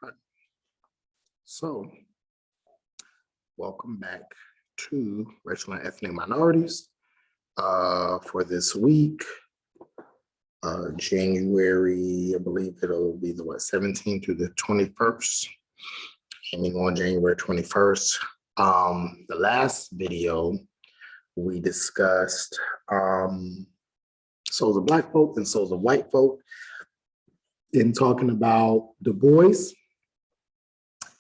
Right. So, welcome back to Racial and Ethnic Minorities for this week, January, I believe it'll be the 17th through the 21st, aiming on January 21st. The last video we discussed souls of Black folk and souls of white folk in talking about Du Bois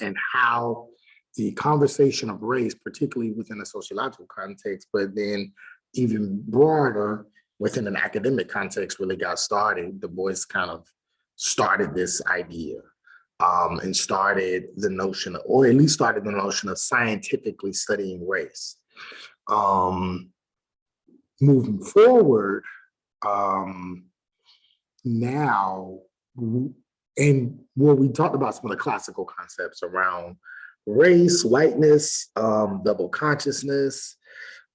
and how the conversation of race, particularly within a sociological context, but then even broader within an academic context, really got started. Du Bois kind of started this idea and started the notion, or at least started the notion of scientifically studying race. Moving forward, now, and where we talked about some of the classical concepts around race, whiteness, double consciousness,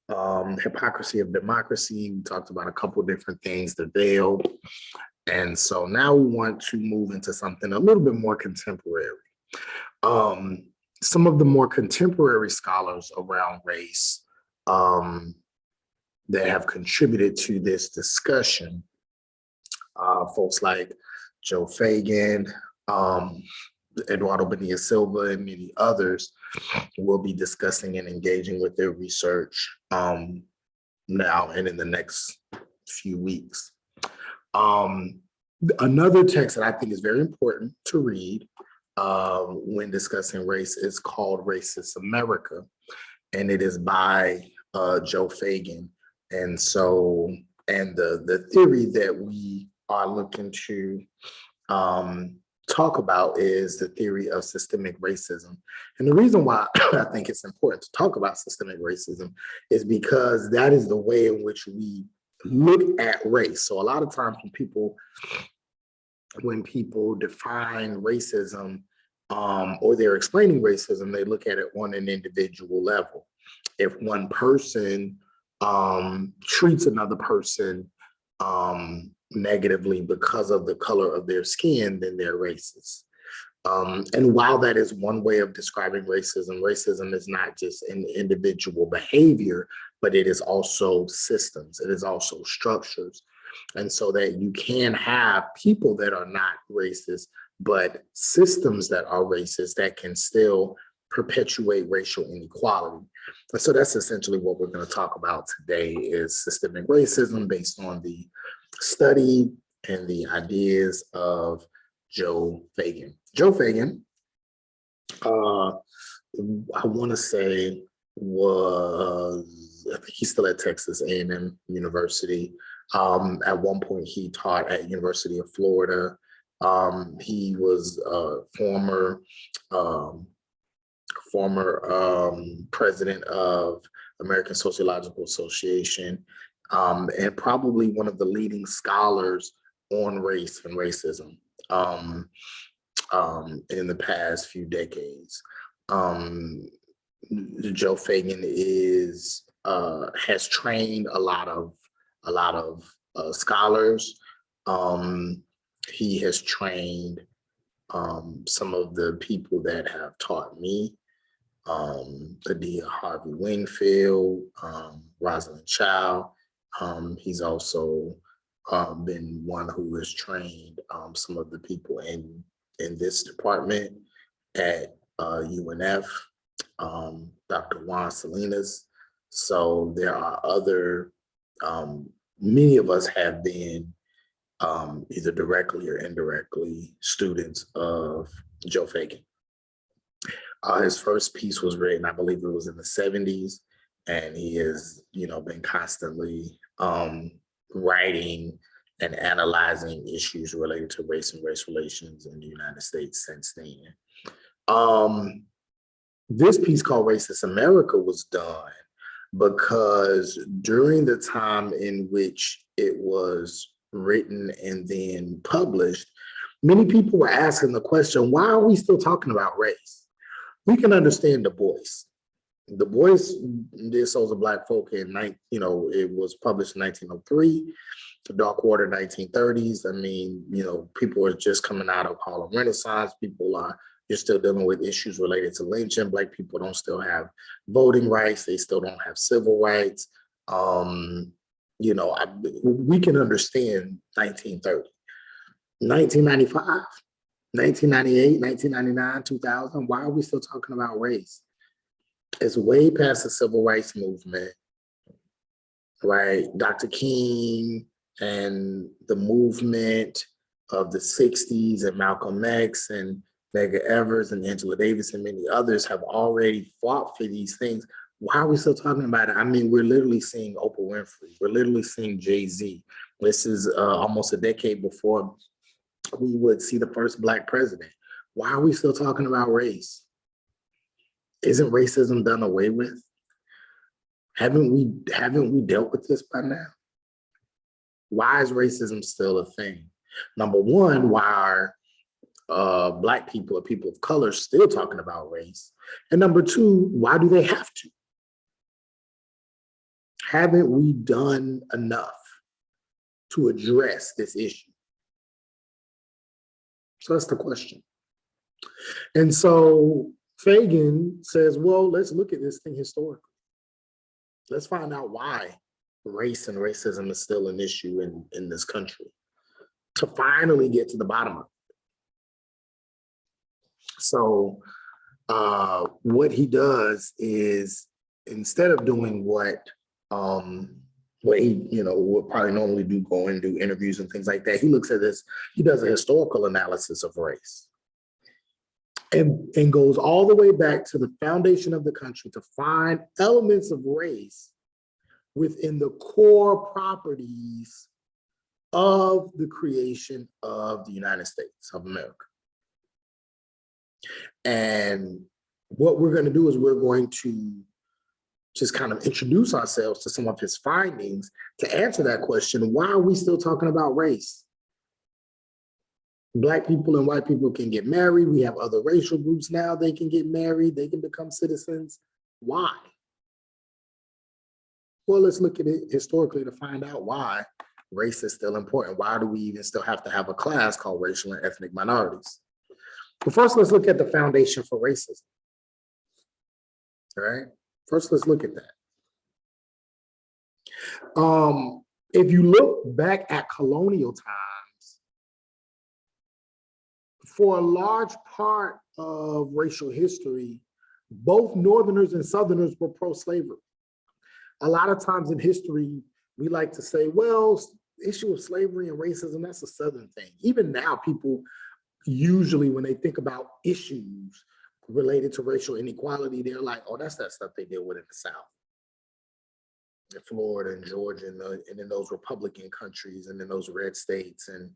hypocrisy of democracy. We talked about a couple of different things, the veil. And so now we want to move into something a little bit more contemporary. Some of the more contemporary scholars around race that have contributed to this discussion, folks like Joe Fagan, Eduardo Bonilla Silva, and many others will be discussing and engaging with their research now and in the next few weeks. Another text that I think is very important to read when discussing race is called Racist America, and it is by Joe Fagan. And so, and the theory that we are looking to talk about is the theory of systemic racism. And the reason why I think it's important to talk about systemic racism is because that is the way in which we look at race. So a lot of times when people define racism or they're explaining racism, they look at it on an individual level. If one person treats another person negatively because of the color of their skin, then they're racist. And while that is one way of describing racism, racism is not just an individual behavior, but it is also systems, it is also structures. And so that you can have people that are not racist, but systems that are racist that can still perpetuate racial inequality. And so that's essentially what we're going to talk about today is systemic racism based on the study and the ideas of Joe Fagan. Joe Fagan, I want to say I think he's still at Texas A&M University. At one point he taught at University of Florida. He was a former president of American Sociological Association, and probably one of the leading scholars on race and racism in the past few decades. Joe Fagan has trained a lot of scholars. He has trained some of the people that have taught me, Adia Harvey Wingfield, Rosalind Chow. He's also been one who has trained some of the people in this department at UNF, Dr. Juan Salinas. So there are other, many of us have been either directly or indirectly students of Joe Fagan. His first piece was written, I believe it was in the 70s, and he has, been constantly writing and analyzing issues related to race and race relations in the United States since then. This piece called Racist America was done because during the time in which it was written and then published, many people were asking the question, why are we still talking about race? We can understand Du Bois. Du Bois did Souls of Black Folk it was published in 1903, The Dark Water 1930s. I mean, people are just coming out of Harlem Renaissance. People are You're still dealing with issues related to lynching. Black people don't still have voting rights. They still don't have civil rights. You know, we can understand 1930, 1995, 1998, 1999, 2000. Why are we still talking about race? It's way past the civil rights movement, right? Dr. King and the movement of the 60s and Malcolm X and Medgar Evers and Angela Davis and many others have already fought for these things. Why are we still talking about it? I mean, we're literally seeing Oprah Winfrey. We're literally seeing Jay-Z. This is almost a decade before we would see the first Black president. Why are we still talking about race? Isn't racism done away with? Haven't we dealt with this by now? Why is racism still a thing? Number one, why are Black people or people of color still talking about race? And number two, why do they have to? Haven't we done enough to address this issue? So that's the question. And so Fagan says, well, let's look at this thing historically. Let's find out why race and racism is still an issue in this country, to finally get to the bottom of it. So what he does is, instead of doing what he, would probably normally do, go and do interviews and things like that, he looks at this, he does a historical analysis of race and goes all the way back to the foundation of the country to find elements of race within the core properties of the creation of the United States of America. And what we're going to do is we're going to just kind of introduce ourselves to some of his findings to answer that question. Why are we still talking about race? Black people and white people can get married. We have other racial groups now. They can get married. They can become citizens. Why? Well, let's look at it historically to find out why race is still important. Why do we even still have to have a class called racial and ethnic minorities? But first, let's look at the foundation for racism. All right? First, let's look at that. If you look back at colonial times, for a large part of racial history, both Northerners and Southerners were pro-slavery. A lot of times in history, we like to say, well, the issue of slavery and racism, that's a Southern thing. Even now, people usually, when they think about issues related to racial inequality, they're like, oh, that's that stuff they deal with in the South. In Florida and Georgia and in those Republican countries and in those red states and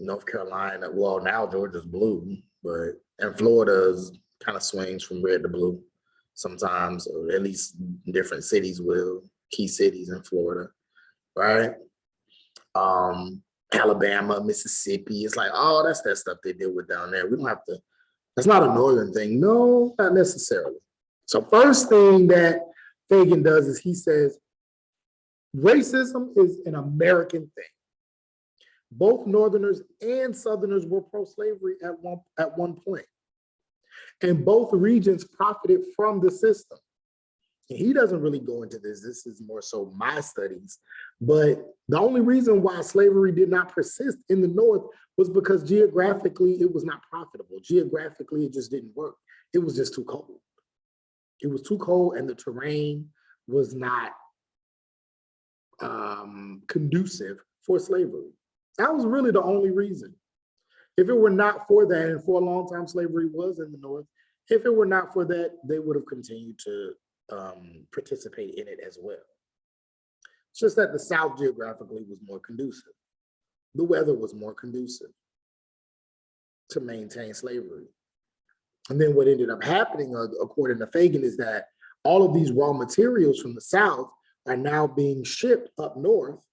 North Carolina. Well, now Georgia's blue, and Florida's kind of swings from red to blue sometimes, or at least different cities will, key cities in Florida, right? Alabama, Mississippi, it's like, oh, that's that stuff they deal with down there. We don't have to, that's not a Northern thing. No, not necessarily. So first thing that Fagan does is he says, racism is an American thing. Both Northerners and Southerners were pro-slavery at one point. And both regions profited from the system. And he doesn't really go into this. This is more so my studies. But the only reason why slavery did not persist in the North was because geographically it was not profitable. Geographically, it just didn't work. It was just too cold. It was too cold and the terrain was not conducive for slavery. That was really the only reason. If it were not for that, and for a long time slavery was in the North, if it were not for that, they would have continued to participate in it as well. It's just that the South geographically was more conducive. The weather was more conducive to maintain slavery. And then what ended up happening, according to Fagan, is that all of these raw materials from the South are now being shipped up north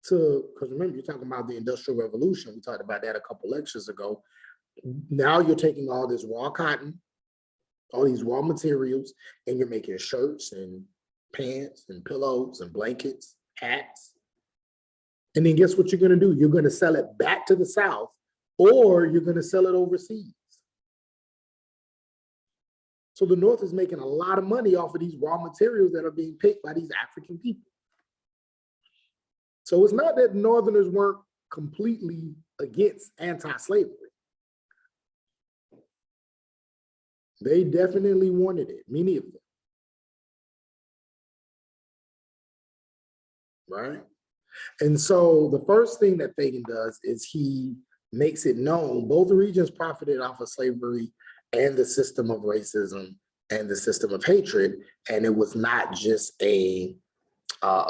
to, because remember, you're talking about the Industrial Revolution. We talked about that a couple lectures ago. Now you're taking all this raw cotton, all these raw materials, and you're making shirts and pants and pillows and blankets, hats. And then guess what you're going to do? You're going to sell it back to the South or you're going to sell it overseas. So the North is making a lot of money off of these raw materials that are being picked by these African people. So it's not that Northerners weren't completely against anti-slavery. They definitely wanted it, many of them. Right? And so the first thing that Fagin does is he makes it known both regions profited off of slavery and the system of racism and the system of hatred, and it was not just a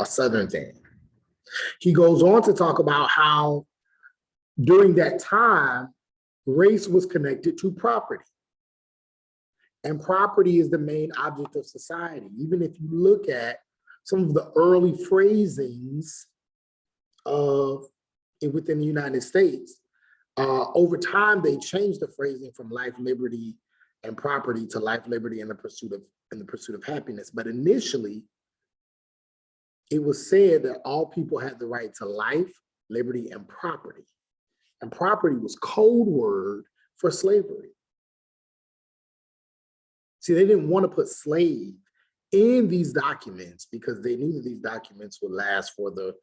Southern thing. He goes on to talk about how during that time, race was connected to property. And property is the main object of society. Even if you look at some of the early phrasings within the United States, over time they changed the phrasing from life, liberty, and property to life, liberty, and the pursuit of happiness. But initially, it was said that all people had the right to life, liberty, and property. And property was code word for slavery. See, they didn't want to put slave in these documents because they knew that these documents would last for the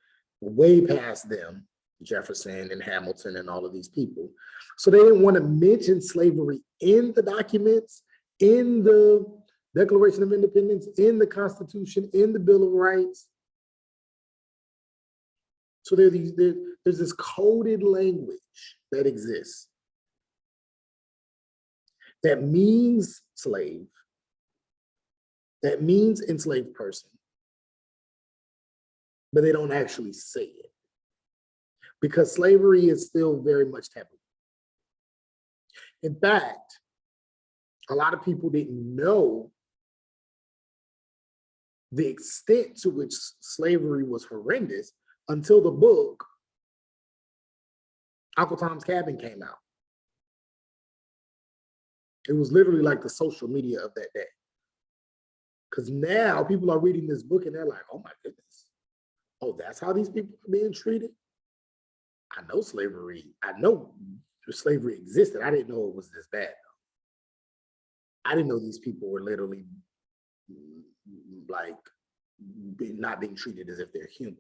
way past them, Jefferson and Hamilton and all of these people. So they didn't want to mention slavery in the documents, in the Declaration of Independence, in the Constitution, in the Bill of Rights. So there's this coded language that exists that means slave, that means enslaved person, but they don't actually say it because slavery is still very much taboo. In fact, a lot of people didn't know the extent to which slavery was horrendous until the book Uncle Tom's Cabin came out. It was literally like the social media of that day. Because now people are reading this book and they're like, oh my goodness. Oh, that's how these people are being treated? I know slavery existed. I didn't know it was this bad. I didn't know these people were literally like not being treated as if they're human.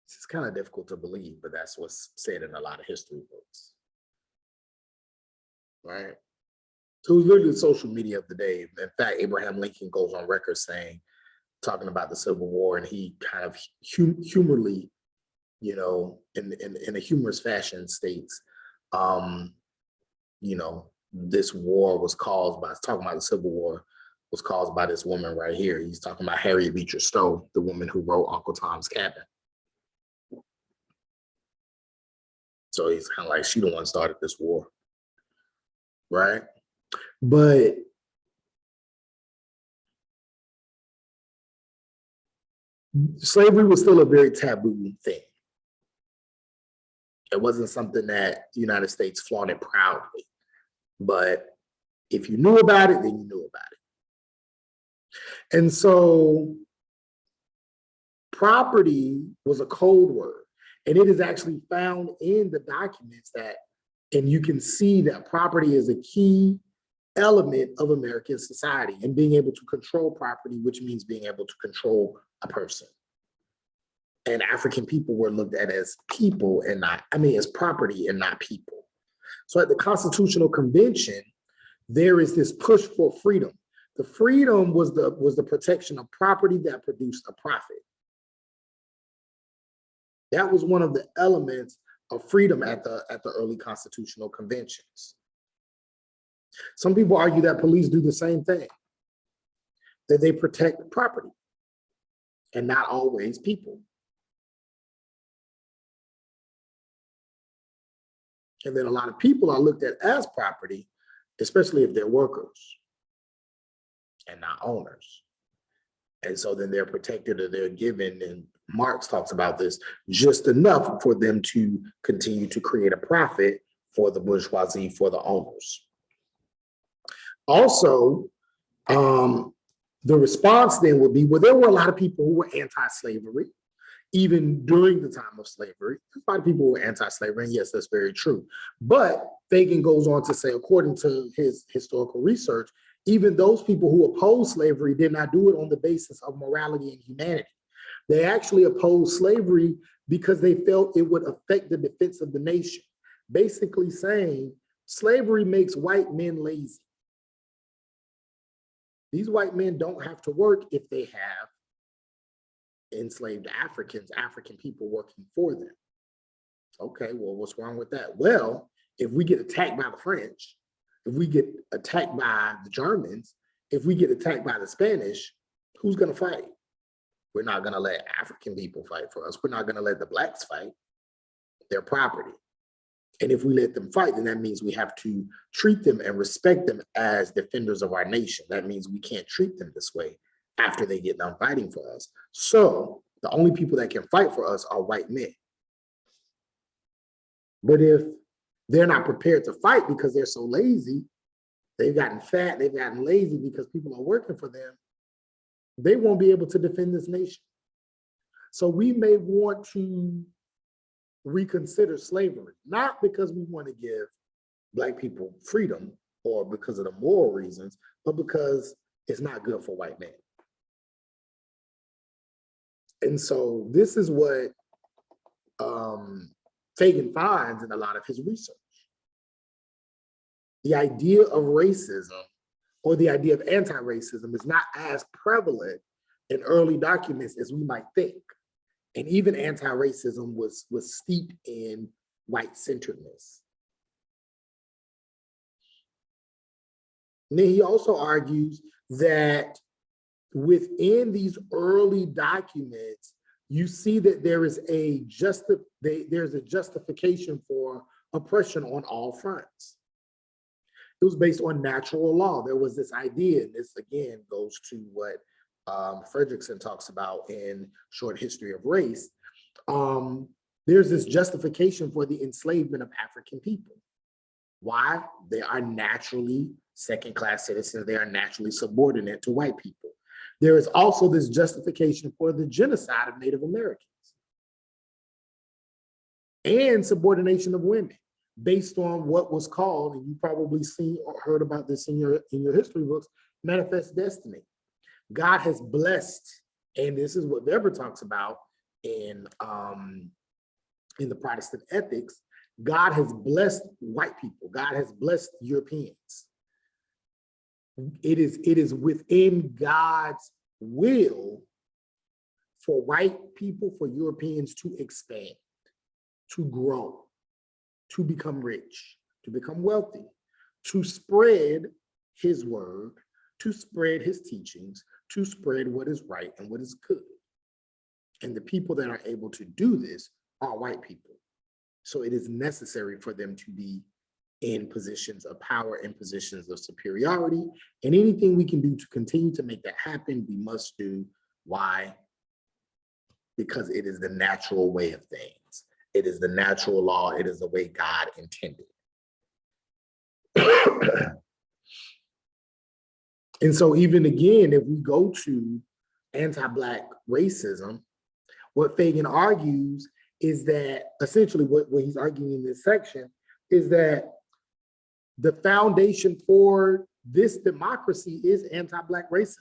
It's kind of difficult to believe, but that's what's said in a lot of history books. Right? So it was literally the social media of the day. In fact, Abraham Lincoln goes on record talking about the Civil War, and he kind of humorly, in a humorous fashion states, this war was caused by, talking about the Civil War, was caused by this woman right here. He's talking about Harriet Beecher Stowe, the woman who wrote Uncle Tom's Cabin. So he's kind of like, she the one started this war, right? But slavery was still a very taboo thing. It wasn't something that the United States flaunted proudly. But if you knew about it, then you knew about it. And so property was a code word. And it is actually found in the documents and you can see that property is a key element of American society, and being able to control property, which means being able to control a person. And African people were looked at as people and as property and not people. So at the Constitutional Convention, there is this push for freedom. The freedom was the protection of property that produced a profit. That was one of the elements of freedom at the early constitutional conventions. Some people argue that police do the same thing, that they protect property and not always people. And then a lot of people are looked at as property, especially if they're workers and not owners. And so then they're protected or they're given, and Marx talks about this, just enough for them to continue to create a profit for the bourgeoisie, for the owners. Also, the response then would be, well, there were a lot of people who were anti-slavery, even during the time of slavery. A lot of people were anti-slavery, and yes, that's very true. But Fagan goes on to say, according to his historical research, even those people who opposed slavery did not do it on the basis of morality and humanity. They actually opposed slavery because they felt it would affect the defense of the nation, basically saying slavery makes white men lazy. These white men don't have to work if they have enslaved Africans, African people working for them. Okay, well, what's wrong with that? Well, if we get attacked by the French, if we get attacked by the Germans, if we get attacked by the Spanish, who's going to fight? We're not going to let African people fight for us. We're not going to let the blacks fight. Their property. And if we let them fight, then that means we have to treat them and respect them as defenders of our nation. That means we can't treat them this way after they get done fighting for us. So the only people that can fight for us are white men. But if they're not prepared to fight because they're so lazy, they've gotten fat, they've gotten lazy because people are working for them, they won't be able to defend this nation. So we may want to reconsider slavery, not because we want to give Black people freedom or because of the moral reasons, but because it's not good for white men. And so this is what Fagan finds in a lot of his research. The idea of racism or the idea of anti-racism is not as prevalent in early documents as we might think. And even anti-racism was steeped in white-centeredness. And then he also argues that within these early documents, you see that there's a justification for oppression on all fronts. It was based on natural law. There was this idea, and this again goes to what Fredrickson talks about in Short History of Race. There's this justification for the enslavement of African people. Why? They are naturally second-class citizens. They are naturally subordinate to white people. There is also this justification for the genocide of Native Americans and subordination of women based on what was called, and you probably seen or heard about this in your history books, manifest destiny. God has blessed, and this is what Weber talks about in the Protestant ethics, God has blessed white people. God has blessed Europeans. It is within God's will for white people, for Europeans to expand, to grow, to become rich, to become wealthy, to spread his word, to spread his teachings, to spread what is right and what is good. And the people that are able to do this are white people. So it is necessary for them to be in positions of power, in positions of superiority. And anything we can do to continue to make that happen, we must do. Why? Because it is the natural way of things. It is the natural law. It is the way God intended. And so even again, if we go to anti-Black racism, what Fagan argues is that essentially what he's arguing in this section is that the foundation for this democracy is anti-Black racism.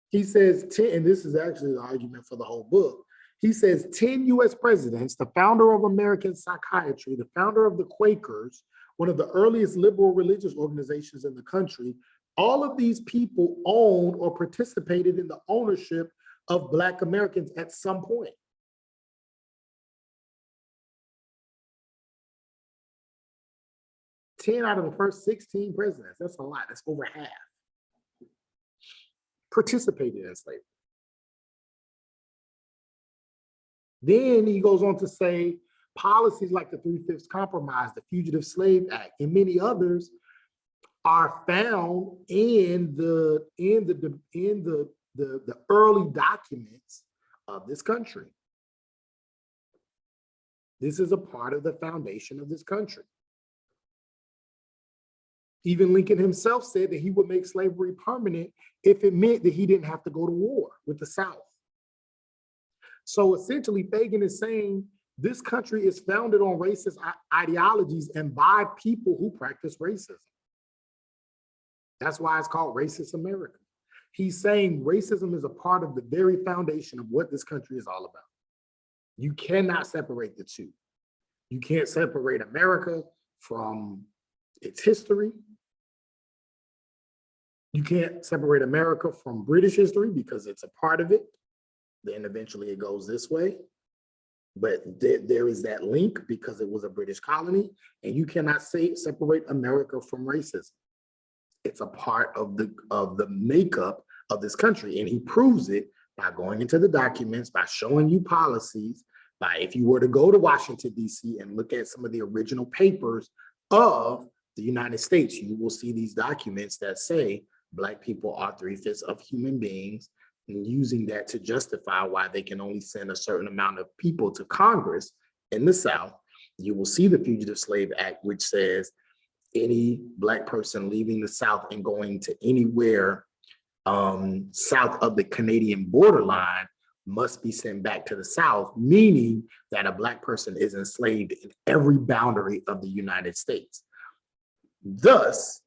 He says 10, and this is actually the argument for the whole book. He says 10 US presidents, the founder of American psychiatry, the founder of the Quakers, one of the earliest liberal religious organizations in the country, all of these people owned or participated in the ownership of Black Americans at some point. Ten out of the first 16 presidents, that's a lot, that's over half, participated in slavery. Then he goes on to say policies like the 3/5 Compromise, the Fugitive Slave Act, and many others are found in the early documents of this country. This is a part of the foundation of this country. Even Lincoln himself said that he would make slavery permanent if it meant that he didn't have to go to war with the South. So essentially, Fagan is saying this country is founded on racist ideologies and by people who practice racism. That's why it's called Racist America. He's saying racism is a part of the very foundation of what this country is all about. You cannot separate the two. You can't separate America from its history. You can't separate America from British history because it's a part of it. Then eventually it goes this way. But there is that link because it was a British colony, and you cannot separate America from racism. It's a part of the makeup of this country, and he proves it by going into the documents, by showing you policies, by if you were to go to Washington, D.C. and look at some of the original papers of the United States, you will see these documents that say Black people are 3/5 of human beings, and using that to justify why they can only send a certain amount of people to Congress in the South. You will see the Fugitive Slave Act, which says any Black person leaving the South and going to anywhere south of the Canadian borderline must be sent back to the South, meaning that a Black person is enslaved in every boundary of the United States. Thus,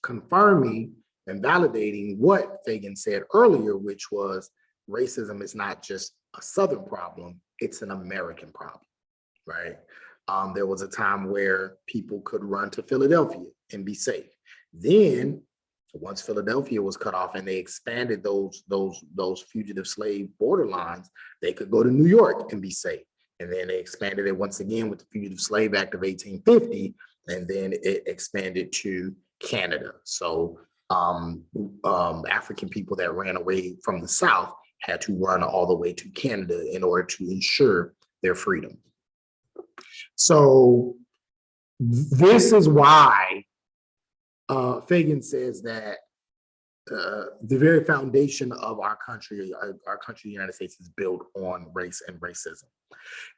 confirming and validating what Fagan said earlier, which was racism is not just a Southern problem, it's an American problem, right? There was a time where people could run to Philadelphia and be safe. Then, once Philadelphia was cut off and they expanded those fugitive slave borderlines, they could go to New York and be safe. And then they expanded it once again with the Fugitive Slave Act of 1850, and then it expanded to Canada. So African people that ran away from the South had to run all the way to Canada in order to ensure their freedom. So this is why Fagan says that the very foundation of our country, the United States, is built on race and racism.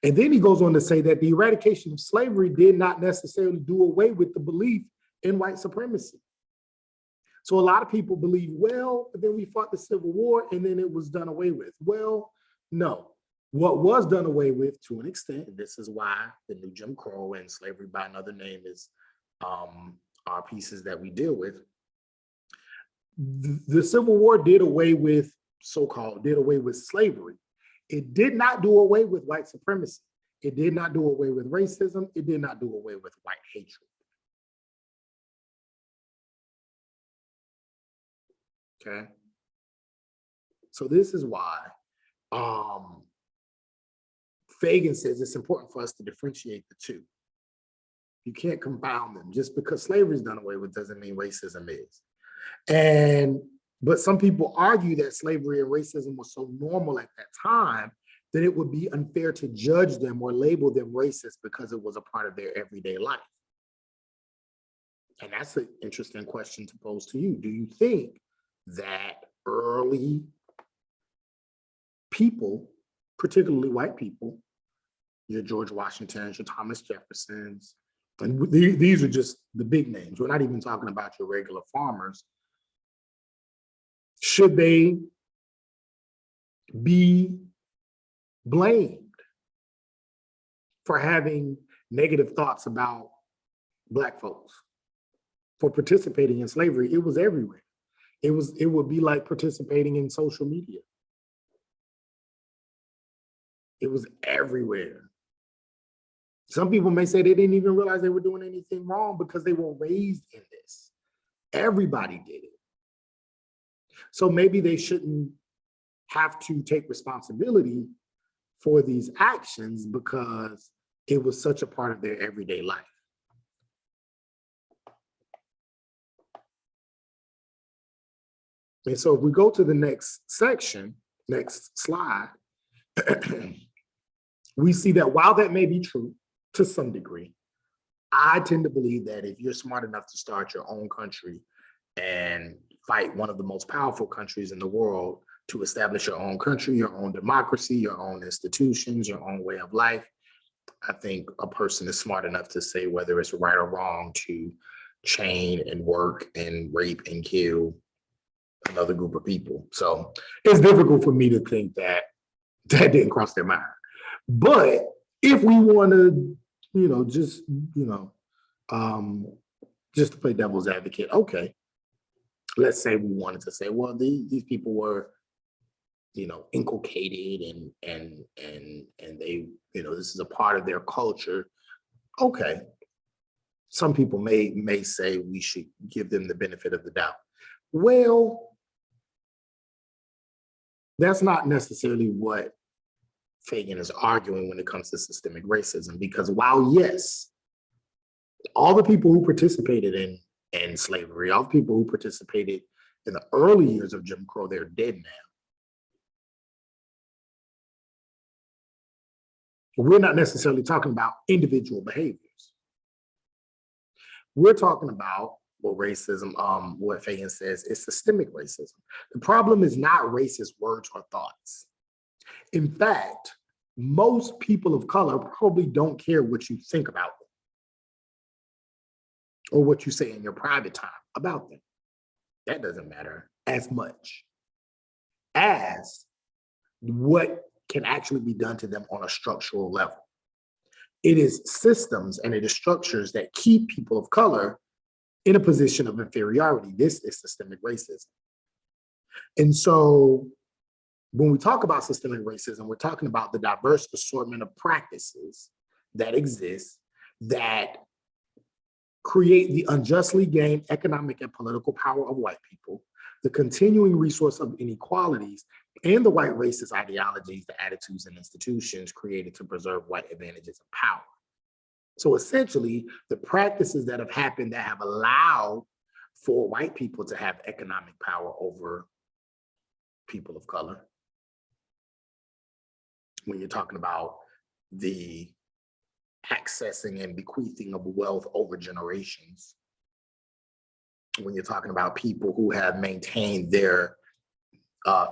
And then he goes on to say that the eradication of slavery did not necessarily do away with the belief in white supremacy. So a lot of people believe, well, then we fought the Civil War and then it was done away with. Well, no. What was done away with to an extent, this is why the new Jim Crow and slavery by another name is our pieces that we deal with. The Civil War did away with slavery. It did not do away with white supremacy. It did not do away with racism. It did not do away with white hatred. Okay. So this is why Fagan says it's important for us to differentiate the two. You can't confound them. Just because slavery is done away with doesn't mean racism is. But some people argue that slavery and racism was so normal at that time that it would be unfair to judge them or label them racist because it was a part of their everyday life. And that's an interesting question to pose to you. Do you think that early people, particularly white people, your George Washingtons, your Thomas Jeffersons, and these are just the big names. We're not even talking about your regular farmers. Should they be blamed for having negative thoughts about Black folks, for participating in slavery? It was everywhere. It would be like participating in social media. It was everywhere. Some people may say they didn't even realize they were doing anything wrong because they were raised in this. Everybody did it. So maybe they shouldn't have to take responsibility for these actions because it was such a part of their everyday life. And so if we go to the next section, next slide, we see that while that may be true to some degree, I tend to believe that if you're smart enough to start your own country and fight one of the most powerful countries in the world to establish your own country, your own democracy, your own institutions, your own way of life, I think a person is smart enough to say whether it's right or wrong to chain and work and rape and kill another group of people. So It's difficult for me to think that that didn't cross their mind. But if we want to, just, um, just to play devil's advocate, okay, let's say we wanted to say, well, these people were, inculcated and they, this is a part of their culture. Okay, some people may say we should give them the benefit of the doubt. Well, that's not necessarily what Fagan is arguing when it comes to systemic racism, because while yes, all the people who participated in slavery, all the people who participated in the early years of Jim Crow, they're dead now. We're not necessarily talking about individual behaviors. We're talking about what racism, what Fagan says is systemic racism. The problem is not racist words or thoughts. In fact, most people of color probably don't care what you think about them or what you say in your private time about them. That doesn't matter as much as what can actually be done to them on a structural level. It is systems and it is structures that keep people of color in a position of inferiority. This is systemic racism. And so when we talk about systemic racism, we're talking about the diverse assortment of practices that exist that create the unjustly gained economic and political power of white people, the continuing resource of inequalities, and the white racist ideologies, the attitudes and institutions created to preserve white advantages and power. So essentially, the practices that have happened that have allowed for white people to have economic power over people of color. When you're talking about the accessing and bequeathing of wealth over generations, when you're talking about people who have maintained their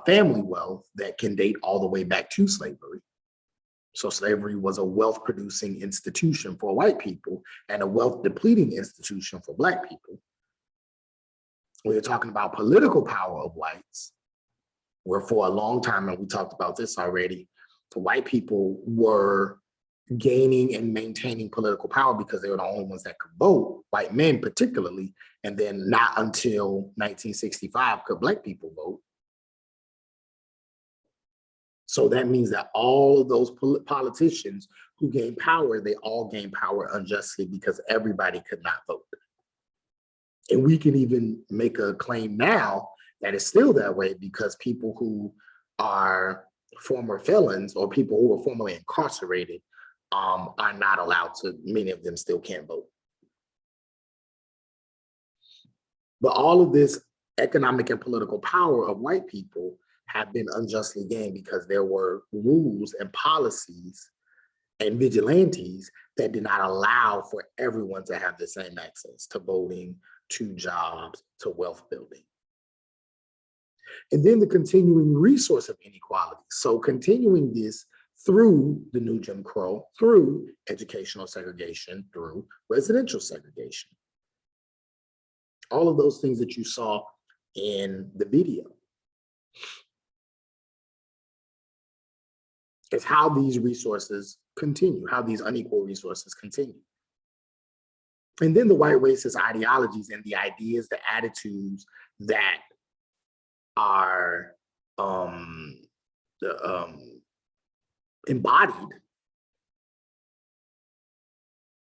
family wealth that can date all the way back to slavery. So slavery was a wealth producing institution for white people and a wealth depleting institution for Black people. When you're talking about political power of whites, where for a long time, and we talked about this already, white people were gaining and maintaining political power because they were the only ones that could vote, white men particularly, and then not until 1965 could Black people vote. So that means that all of those politicians who gained power, they all gained power unjustly because everybody could not vote. And we can even make a claim now that it's still that way because people who are former felons or people who were formerly incarcerated are not allowed to, many of them still can't vote. But all of this economic and political power of white people have been unjustly gained because there were rules and policies and vigilantes that did not allow for everyone to have the same access to voting, to jobs, to wealth building. And then the continuing resource of inequality. So continuing this through the new Jim Crow, through educational segregation, through residential segregation. All of those things that you saw in the video. It's how these resources continue, how these unequal resources continue. And then the white racist ideologies and the ideas, the attitudes that are embodied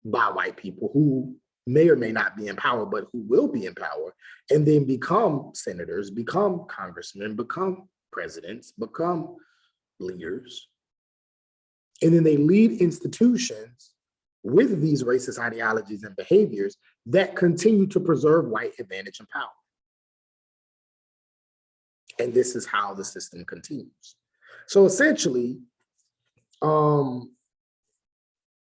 by white people who may or may not be in power, but who will be in power, and then become senators, become congressmen, become presidents, become leaders. And then they lead institutions with these racist ideologies and behaviors that continue to preserve white advantage and power. And this is how the system continues. So essentially,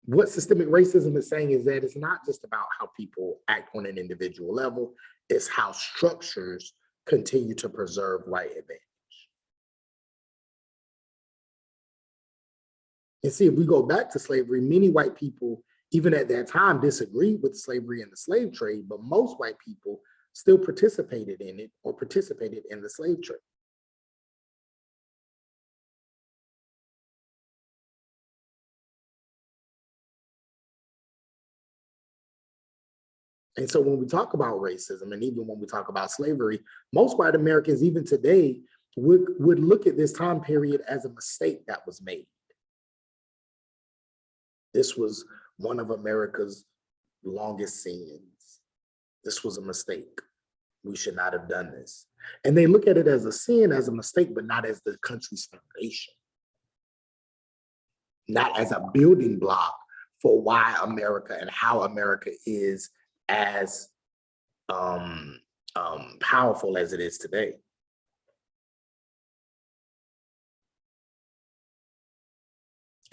what systemic racism is saying is that it's not just about how people act on an individual level, it's how structures continue to preserve white advantage. And see, if we go back to slavery, many white people even at that time, disagreed with slavery and the slave trade, but most white people still participated in it or participated in the slave trade. And so when we talk about racism, and even when we talk about slavery, most white Americans, even today, would look at this time period as a mistake that was made. This was one of America's longest sins. This was a mistake. We should not have done this. And they look at it as a sin, as a mistake, but not as the country's foundation, not as a building block for why America and how America is as powerful as it is today.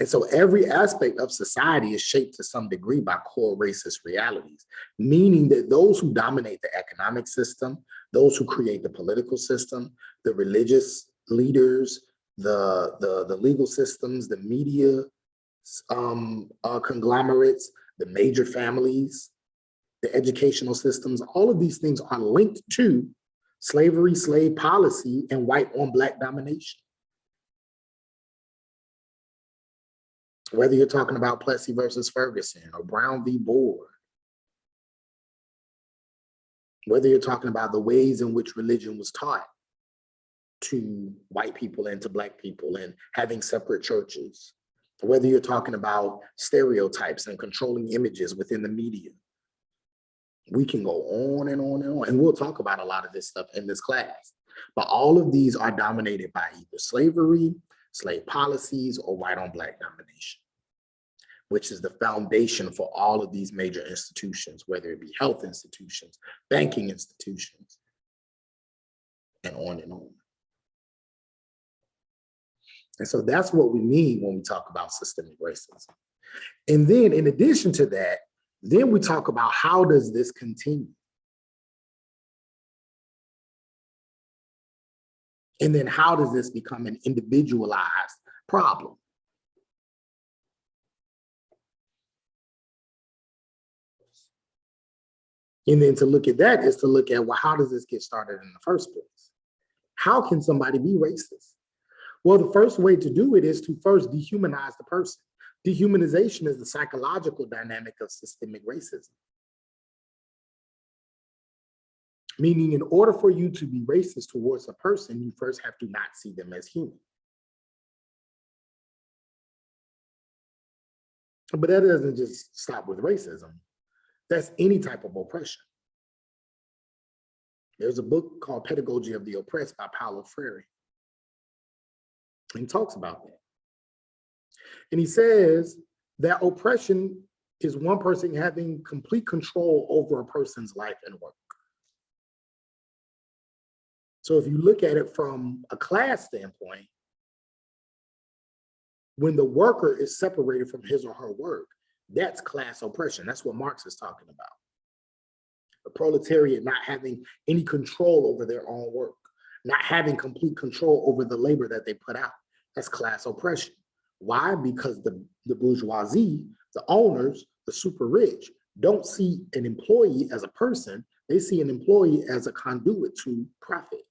And so every aspect of society is shaped to some degree by core racist realities, meaning that those who dominate the economic system, those who create the political system, the religious leaders, the legal systems, the media conglomerates, the major families, the educational systems, all of these things are linked to slavery, slave policy, and white on black domination. Whether you're talking about Plessy versus Ferguson or Brown v. Board, whether you're talking about the ways in which religion was taught to white people and to black people and having separate churches, whether you're talking about stereotypes and controlling images within the media, we can go on and on and on. And we'll talk about a lot of this stuff in this class. But all of these are dominated by either slavery, slave policies, or white on black domination, which is the foundation for all of these major institutions, whether it be health institutions, banking institutions, and on and on. And so that's what we mean when we talk about systemic racism. And then in addition to that, then we talk about how does this continue? And then how does this become an individualized problem? And then to look at that is to look at, well, how does this get started in the first place? How can somebody be racist? Well, the first way to do it is to first dehumanize the person. Dehumanization is the psychological dynamic of systemic racism. Meaning, in order for you to be racist towards a person, you first have to not see them as human. But that doesn't just stop with racism. That's any type of oppression. There's a book called Pedagogy of the Oppressed by Paulo Freire. And he talks about that. And he says that oppression is one person having complete control over a person's life and work. So if you look at it from a class standpoint, when the worker is separated from his or her work, that's class oppression. That's what Marx is talking about. The proletariat not having any control over their own work, not having complete control over the labor that they put out. That's class oppression. Why? Because the bourgeoisie, the owners, the super rich, don't see an employee as a person. They see an employee as a conduit to profit.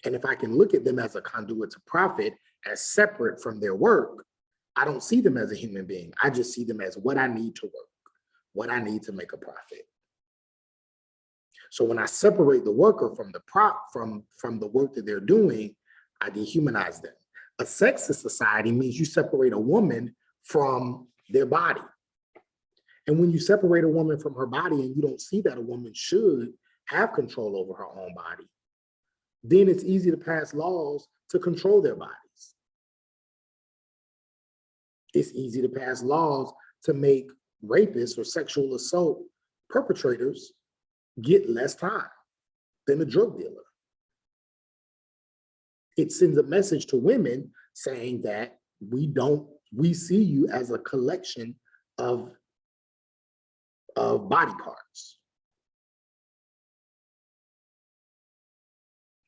And if I can look at them as a conduit to profit, as separate from their work, I don't see them as a human being. I just see them as what I need to work, what I need to make a profit. So when I separate the worker from from the work that they're doing, I dehumanize them. A sexist society means you separate a woman from their body. And when you separate a woman from her body and you don't see that a woman should have control over her own body, then it's easy to pass laws to control their bodies. It's easy to pass laws to make rapists or sexual assault perpetrators get less time than a drug dealer. It sends a message to women saying that we see you as a collection of body parts.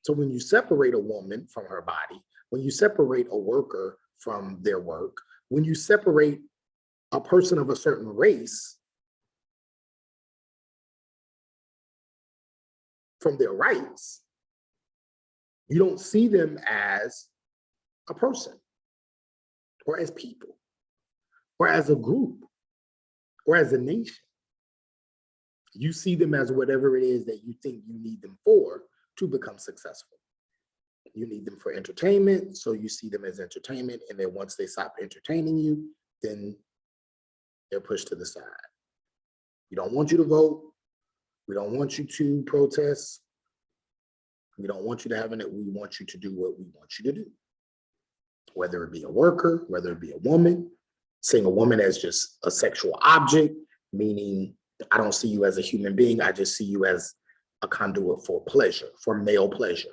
So when you separate a woman from her body, when you separate a worker from their work, when you separate a person of a certain race from their rights, you don't see them as a person or as people or as a group or as a nation. You see them as whatever it is that you think you need them for to become successful. You need them for entertainment, so you see them as entertainment, and then once they stop entertaining you, then they're pushed to the side. We don't want you to vote. We don't want you to protest. We don't want you to have it. We want you to do what we want you to do. Whether it be a worker, whether it be a woman, seeing a woman as just a sexual object, meaning I don't see you as a human being. I just see you as a conduit for pleasure, for male pleasure.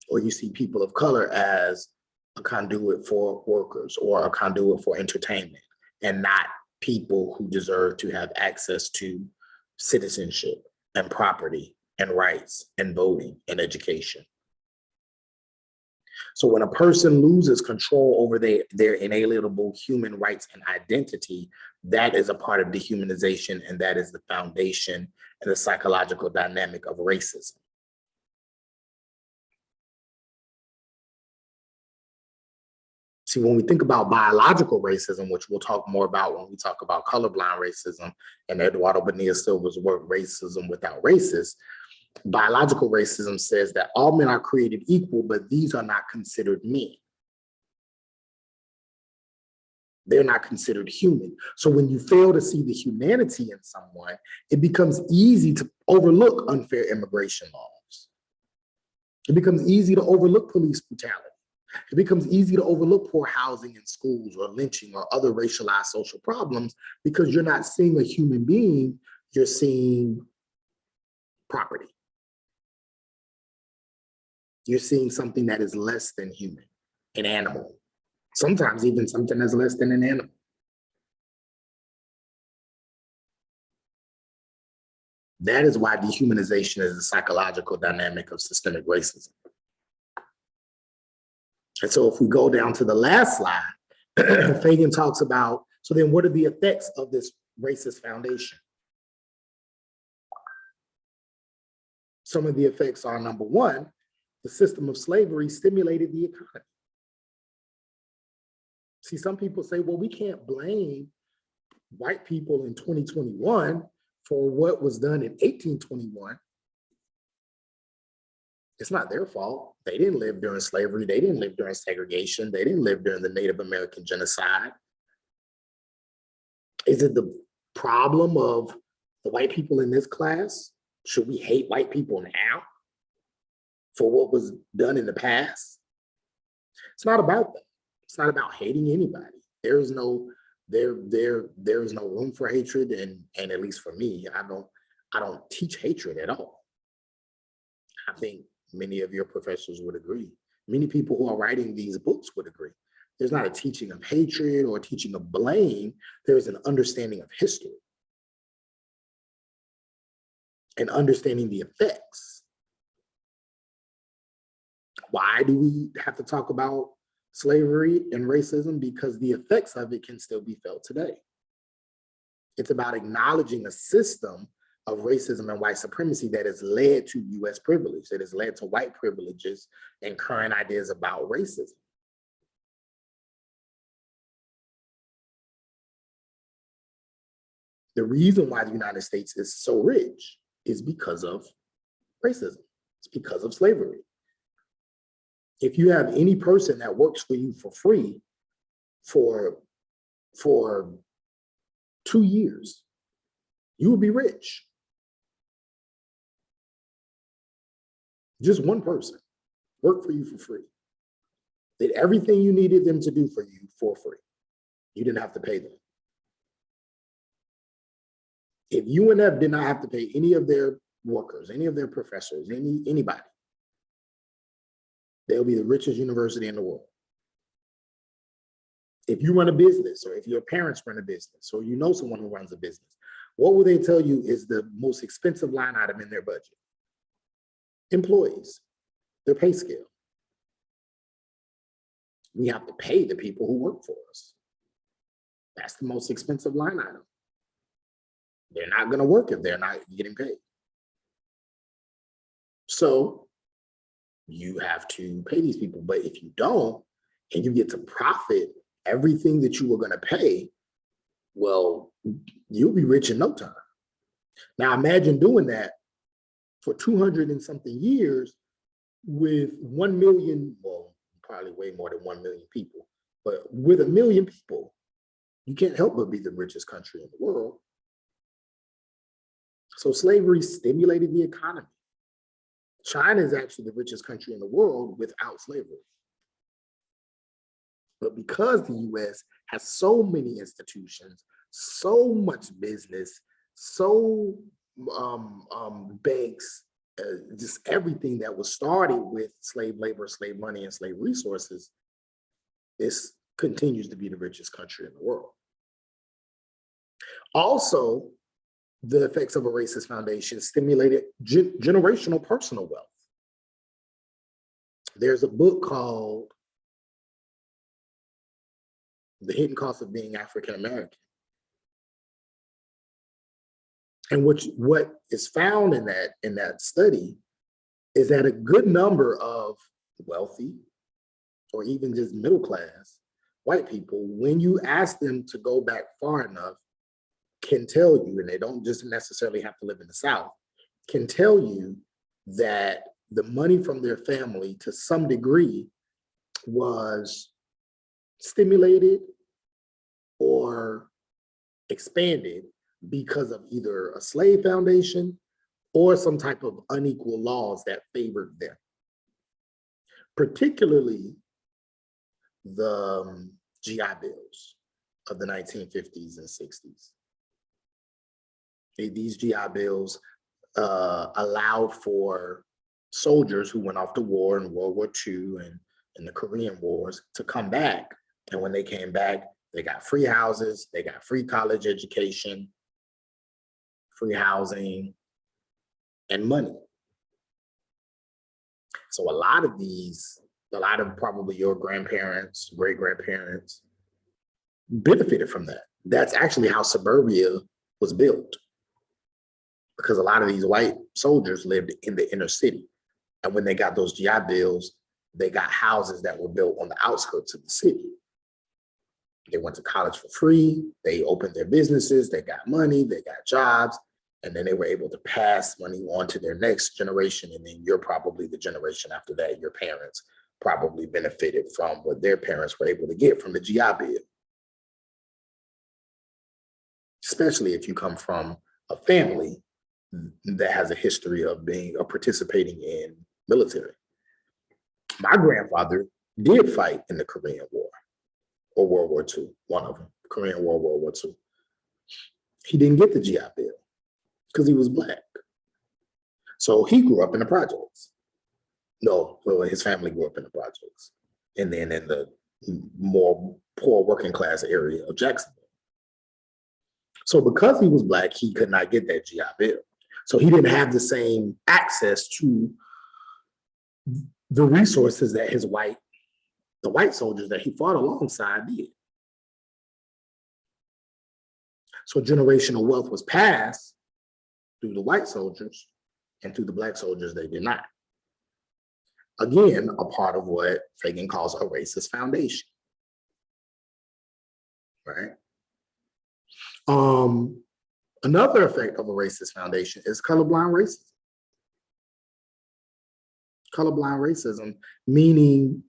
Or you see people of color as a conduit for workers or a conduit for entertainment, and not people who deserve to have access to citizenship and property and rights and voting and education. So when a person loses control over their inalienable human rights and identity, that is a part of dehumanization, and that is the foundation and the psychological dynamic of racism. See, when we think about biological racism, which we'll talk more about when we talk about colorblind racism and Eduardo Bonilla Silva's work, Racism Without Racists, biological racism says that all men are created equal, but these are not considered men. They're not considered human. So when you fail to see the humanity in someone, it becomes easy to overlook unfair immigration laws. It becomes easy to overlook police brutality. It becomes easy to overlook poor housing in schools or lynching or other racialized social problems because you're not seeing a human being, you're seeing property. You're seeing something that is less than human, an animal, sometimes even something that's less than an animal. That is why dehumanization is a psychological dynamic of systemic racism. And so if we go down to the last slide, Fagan talks about, so then what are the effects of this racist foundation? Some of the effects are, number one, the system of slavery stimulated the economy. See, some people say, well, we can't blame white people in 2021 for what was done in 1821. It's not their fault. They didn't live during slavery. They didn't live during segregation. They didn't live during the Native American genocide. Is it the problem of the white people in this class? Should we hate white people now for what was done in the past? It's not about that. It's not about hating anybody. There is no room for hatred, and at least for me, I don't teach hatred at all. I think many of your professors would agree. Many people who are writing these books would agree. There's not a teaching of hatred or a teaching of blame. There's an understanding of history and understanding the effects. Why do we have to talk about slavery and racism? Because the effects of it can still be felt today. It's about acknowledging a system of racism and white supremacy that has led to US privilege, that has led to white privileges and current ideas about racism. The reason why the United States is so rich is because of racism. It's because of slavery. If you have any person that works for you for free for 2 years, you will be rich. Just one person worked for you for free. Did everything you needed them to do for you for free. You didn't have to pay them. If UNF did not have to pay any of their workers, any of their professors, anybody, they'll be the richest university in the world. If you run a business, or if your parents run a business, or you know someone who runs a business, what will they tell you is the most expensive line item in their budget? Employees, their pay scale. We have to pay the people who work for us. That's the most expensive line item. They're not going to work if they're not getting paid. So you have to pay these people. But if you don't, and you get to profit everything that you were going to pay, well, you'll be rich in no time. Now imagine doing that for 200 and something years with 1 million, well, probably way more than 1 million people, but with 1 million people, you can't help but be the richest country in the world. So slavery stimulated the economy. China is actually the richest country in the world without slavery. But because the US has so many institutions, so much business, so banks, just everything that was started with slave labor, slave money, and slave resources, this continues to be the richest country in the world. Also, the effects of a racist foundation stimulated generational personal wealth. There's a book called The Hidden Cost of Being African American. And what is found in that study is that a good number of wealthy or even just middle class white people, when you ask them to go back far enough, can tell you, and they don't just necessarily have to live in the South, can tell you that the money from their family to some degree was stimulated or expanded because of either a slave foundation or some type of unequal laws that favored them. Particularly the GI Bills of the 1950s and 60s. These GI Bills allowed for soldiers who went off to war in World War II and in the Korean Wars to come back. And when they came back, they got free houses, they got free college education, free housing, and money. So a lot of probably your grandparents, great-grandparents benefited from that. That's actually how suburbia was built, because a lot of these white soldiers lived in the inner city. And when they got those GI Bills, they got houses that were built on the outskirts of the city. They went to college for free, they opened their businesses, they got money, they got jobs, and then they were able to pass money on to their next generation. And then you're probably the generation after that. Your parents probably benefited from what their parents were able to get from the GI Bill. Especially if you come from a family that has a history of participating in military. My grandfather did fight in the Korean War or World War II, one of them, Korean War, World War II. He didn't get the GI Bill because he was Black. So he grew up in the projects. No, well, his family grew up in the projects. And then in the more poor working class area of Jacksonville. So because he was Black, he could not get that GI Bill. So he didn't have the same access to the resources that the white soldiers that he fought alongside did. So generational wealth was passed through the white soldiers, and through the Black soldiers, they did not. Again, a part of what Fagan calls a racist foundation, right? Another effect of a racist foundation is colorblind racism. Colorblind racism, meaning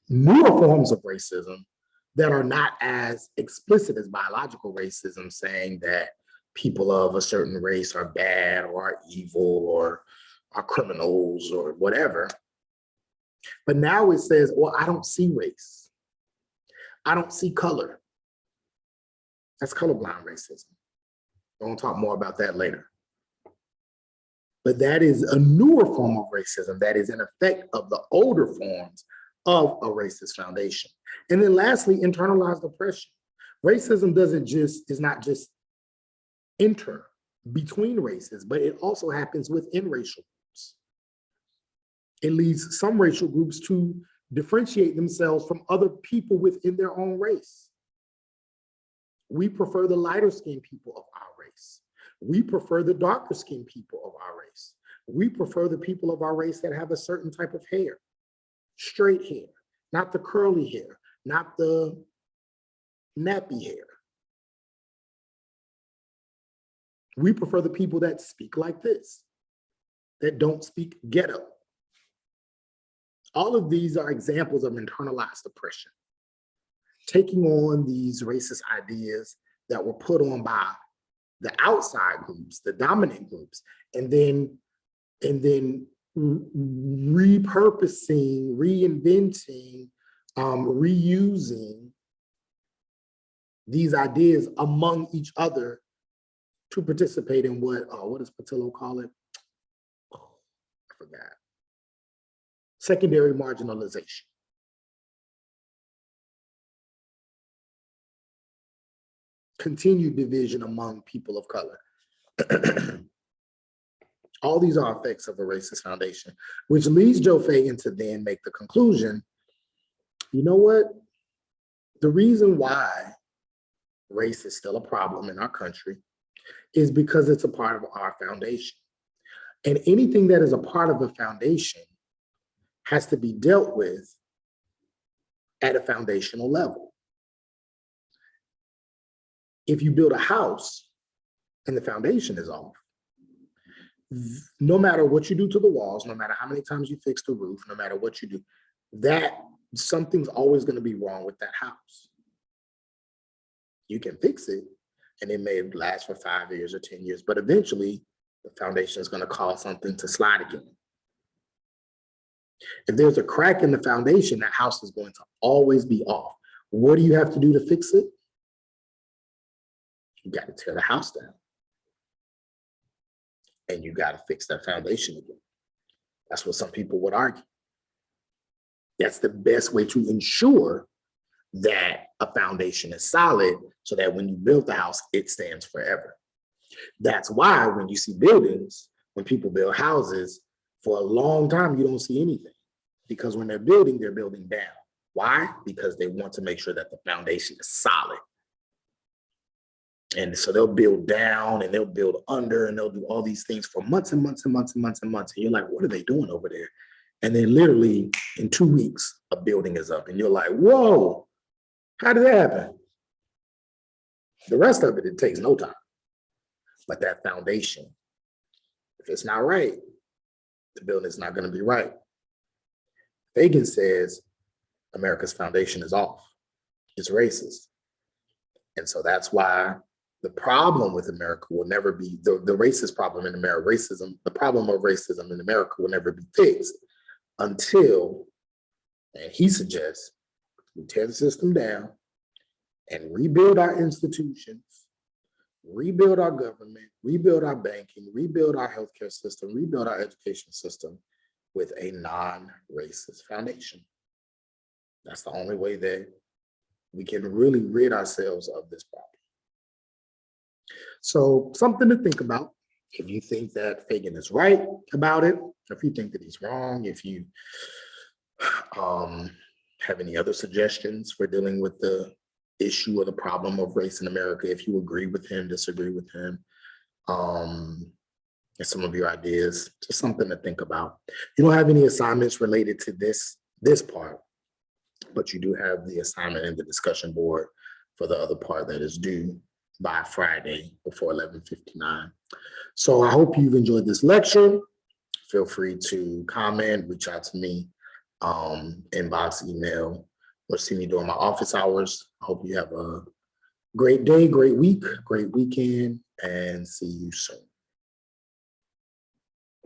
newer forms of racism that are not as explicit as biological racism, saying that people of a certain race are bad or are evil or are criminals or whatever. But now it says, well, I don't see race. I don't see color. That's colorblind racism. We'll talk more about that later. But that is a newer form of racism that is an effect of the older forms of a racist foundation. And then lastly, internalized oppression. Racism is not just enter between races, but it also happens within racial groups. It leads some racial groups to differentiate themselves from other people within their own race. We prefer the lighter skinned people of our race. We prefer the darker skinned people of our race. We prefer the people of our race that have a certain type of hair, straight hair, not the curly hair, not the nappy hair. We prefer the people that speak like this, that don't speak ghetto. All of these are examples of internalized oppression, taking on these racist ideas that were put on by the outside groups, the dominant groups, and then repurposing, reinventing, reusing these ideas among each other to participate in what does Patillo call it? Oh, I forgot. Secondary marginalization. Continued division among people of color. All these are effects of a racist foundation, which leads Joe Fagan to then make the conclusion, you know what? The reason why race is still a problem in our country is because it's a part of our foundation. And anything that is a part of a foundation has to be dealt with at a foundational level. If you build a house and the foundation is off, no matter what you do to the walls, no matter how many times you fix the roof, no matter what you do, that something's always going to be wrong with that house. You can fix it and it may last for 5 years or 10 years, but eventually the foundation is going to cause something to slide again. If there's a crack in the foundation, that house is going to always be off. What do you have to do to fix it? You got to tear the house down. And you got to fix that foundation again. That's what some people would argue. That's the best way to ensure that a foundation is solid so that when you build the house, it stands forever. That's why when you see buildings, when people build houses, for a long time, you don't see anything. Because when they're building down. Why? Because they want to make sure that the foundation is solid. And so they'll build down and they'll build under and they'll do all these things for months and months and months and months and months. And you're like, what are they doing over there? And then literally in 2 weeks, a building is up and you're like, whoa, how did that happen? The rest of it, it takes no time. But that foundation, if it's not right, the building is not going to be right. Fagan says America's foundation is off. It's racist. And so that's why the problem with America will never be, the racist problem in America, the problem of racism in America will never be fixed until, and he suggests, we tear the system down and rebuild our institutions, rebuild our government, rebuild our banking, rebuild our healthcare system, rebuild our education system with a non-racist foundation. That's the only way that we can really rid ourselves of this problem. So something to think about. If you think that Fagan is right about it, if you think that he's wrong, if you have any other suggestions for dealing with the issue or the problem of race in America, if you agree with him, disagree with him, and some of your ideas, just something to think about. You don't have any assignments related to this part, but you do have the assignment in the discussion board for the other part that is due by Friday before 11:59. So I hope you've enjoyed this lecture. Feel free to comment, reach out to me, inbox, email, or see me during my office hours. I hope you have a great day, great week, great weekend, and see you soon.